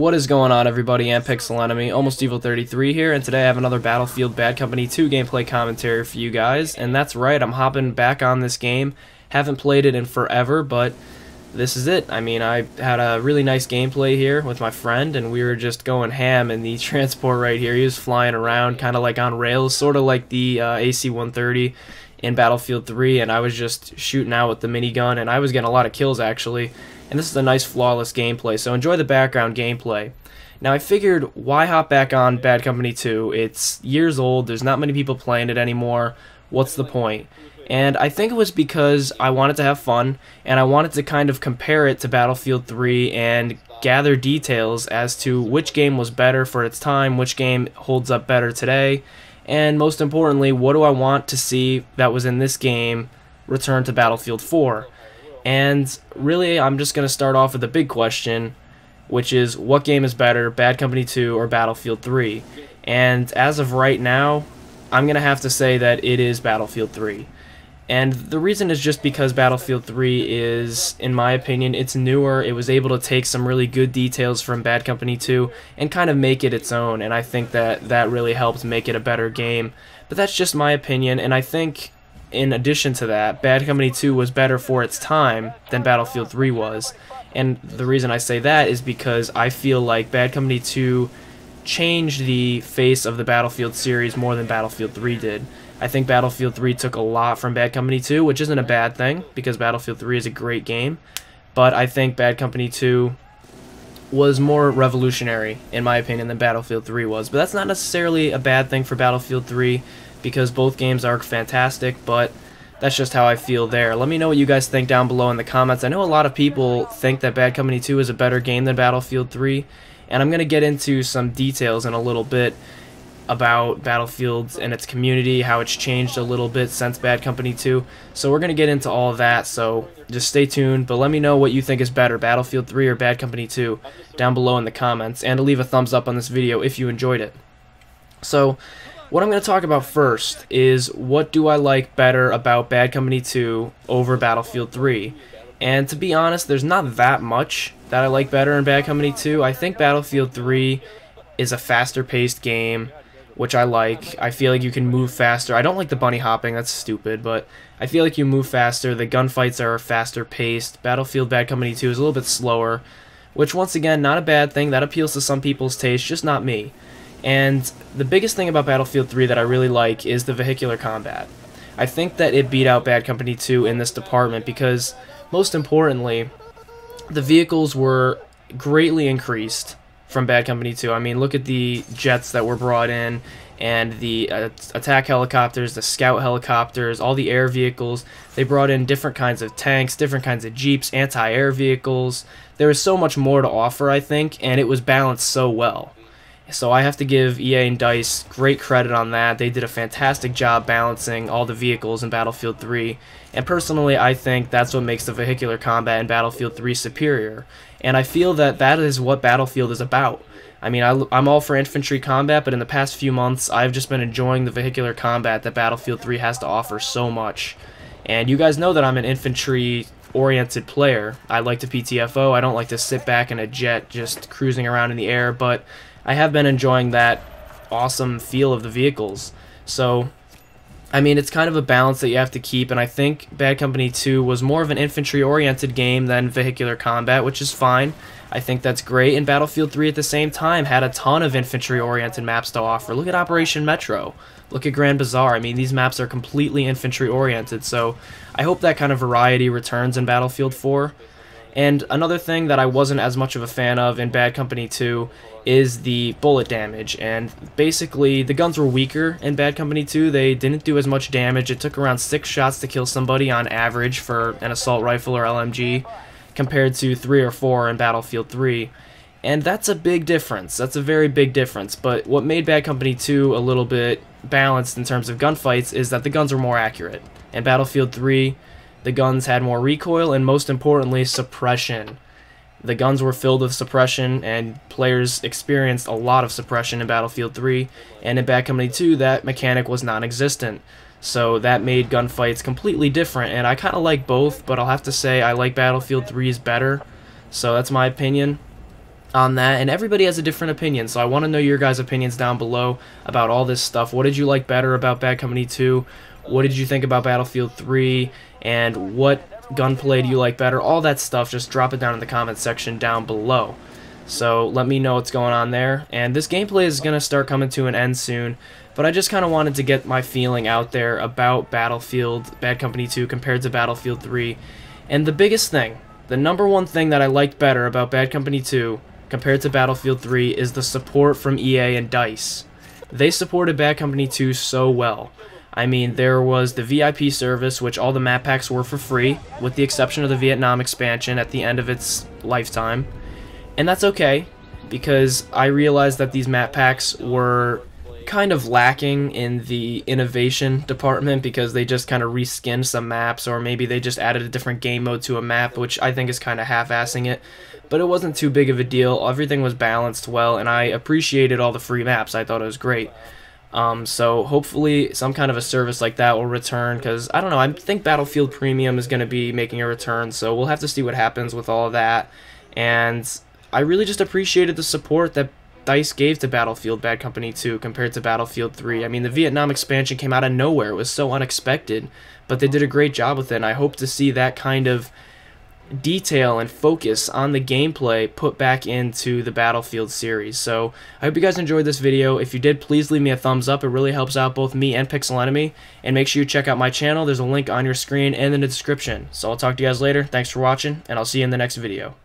What is going on, everybody? Pixel Almost Evil 33 here, and today I have another Battlefield Bad Company 2 gameplay commentary for you guys. And that's right, I'm hopping back on this game. Haven't played it in forever, but this is it. I mean, I had a really nice gameplay here with my friend, and we were just going ham in the transport right here. He was flying around, kind of like on rails, sort of like the AC-130 in Battlefield 3, and I was just shooting out with the minigun, and I was getting a lot of kills, actually. And this is a nice flawless gameplay, so enjoy the background gameplay. Now I figured, why hop back on Bad Company 2? It's years old, there's not many people playing it anymore, what's the point? And I think it was because I wanted to have fun, and I wanted to kind of compare it to Battlefield 3 and gather details as to which game was better for its time, which game holds up better today, and most importantly, what do I want to see that was in this game return to Battlefield 4? And really, I'm just going to start off with the big question, which is, what game is better, Bad Company 2 or Battlefield 3? And as of right now, I'm going to have to say that it is Battlefield 3. And the reason is just because Battlefield 3 is, in my opinion, it's newer. It was able to take some really good details from Bad Company 2 and kind of make it its own, and I think that that really helped make it a better game. But that's just my opinion, and I think in addition to that, Bad Company 2 was better for its time than Battlefield 3 was. And the reason I say that is because I feel like Bad Company 2 changed the face of the Battlefield series more than Battlefield 3 did. I think Battlefield 3 took a lot from Bad Company 2, which isn't a bad thing, because Battlefield 3 is a great game. But I think Bad Company 2 was more revolutionary, in my opinion, than Battlefield 3 was. But that's not necessarily a bad thing for Battlefield 3, because both games are fantastic, but that's just how I feel there. Let me know what you guys think down below in the comments. I know a lot of people think that Bad Company 2 is a better game than Battlefield 3, and I'm going to get into some details in a little bit about Battlefield and its community, how it's changed a little bit since Bad Company 2. So we're going to get into all of that, so just stay tuned. But let me know what you think is better, Battlefield 3 or Bad Company 2, down below in the comments, and to leave a thumbs up on this video if you enjoyed it. So what I'm going to talk about first is, what do I like better about Bad Company 2 over Battlefield 3? And to be honest, there's not that much that I like better in Bad Company 2. I think Battlefield 3 is a faster paced game, which I like. I feel like you can move faster. I don't like the bunny hopping, that's stupid, but I feel like you move faster. The gunfights are faster paced. Battlefield Bad Company 2 is a little bit slower, which once again, not a bad thing. That appeals to some people's taste, just not me. And the biggest thing about Battlefield 3 that I really like is the vehicular combat. I think that it beat out Bad Company 2 in this department because, most importantly, the vehicles were greatly increased from Bad Company 2. I mean, look at the jets that were brought in, and the attack helicopters, the scout helicopters, all the air vehicles. They brought in different kinds of tanks, different kinds of jeeps, anti-air vehicles. There was so much more to offer, I think, and it was balanced so well. So I have to give EA and DICE great credit on that. They did a fantastic job balancing all the vehicles in Battlefield 3. And personally, I think that's what makes the vehicular combat in Battlefield 3 superior. And I feel that that is what Battlefield is about. I mean, I'm all for infantry combat, but in the past few months, I've just been enjoying the vehicular combat that Battlefield 3 has to offer so much. And you guys know that I'm an infantry-oriented player. I like to PTFO. I don't like to sit back in a jet just cruising around in the air, but I have been enjoying that awesome feel of the vehicles. So, I mean, it's kind of a balance that you have to keep, and I think Bad Company 2 was more of an infantry-oriented game than vehicular combat, which is fine. I think that's great, and Battlefield 3 at the same time had a ton of infantry-oriented maps to offer. Look at Operation Metro. Look at Grand Bazaar. I mean, these maps are completely infantry-oriented, so I hope that kind of variety returns in Battlefield 4. And another thing that I wasn't as much of a fan of in Bad Company 2 is the bullet damage. And basically, the guns were weaker in Bad Company 2. They didn't do as much damage. It took around 6 shots to kill somebody on average for an assault rifle or LMG, compared to 3 or 4 in Battlefield 3. And that's a big difference. That's a very big difference. But what made Bad Company 2 a little bit balanced in terms of gunfights is that the guns were more accurate. In Battlefield 3, the guns had more recoil, and most importantly, suppression. The guns were filled with suppression, and players experienced a lot of suppression in Battlefield 3, and in Bad Company 2, that mechanic was non-existent. So that made gunfights completely different, and I kind of like both, but I'll have to say I like Battlefield 3's better, so that's my opinion. on that, and everybody has a different opinion, so I want to know your guys' opinions down below about all this stuff. What did you like better about Bad Company 2? What did you think about Battlefield 3? And what gunplay do you like better? All that stuff, just drop it down in the comments section down below. So let me know what's going on there. And this gameplay is going to start coming to an end soon, but I just kind of wanted to get my feeling out there about Battlefield, Bad Company 2 compared to Battlefield 3. And the biggest thing, the number one thing that I liked better about Bad Company 2 compared to Battlefield 3 is the support from EA and DICE. They supported Bad Company 2 so well. I mean, there was the VIP service, which all the map packs were for free, with the exception of the Vietnam expansion at the end of its lifetime. And that's okay, because I realized that these map packs were kind of lacking in the innovation department, because they just kind of reskinned some maps, or maybe they just added a different game mode to a map, which I think is kind of half-assing it. But it wasn't too big of a deal. Everything was balanced well, and I appreciated all the free maps. I thought it was great. So hopefully some kind of a service like that will return, because I don't know, I think Battlefield Premium is going to be making a return, so we'll have to see what happens with all of that. And I really just appreciated the support that DICE gave to Battlefield Bad Company 2 compared to Battlefield 3. I mean, the Vietnam expansion came out of nowhere. It was so unexpected, but they did a great job with it, and I hope to see that kind of detail and focus on the gameplay put back into the Battlefield series. So I hope you guys enjoyed this video. If you did, please leave me a thumbs up. It really helps out both me and Pixel Enemy. And make sure you check out my channel. There's a link on your screen and in the description. So I'll talk to you guys later. Thanks for watching, and I'll see you in the next video.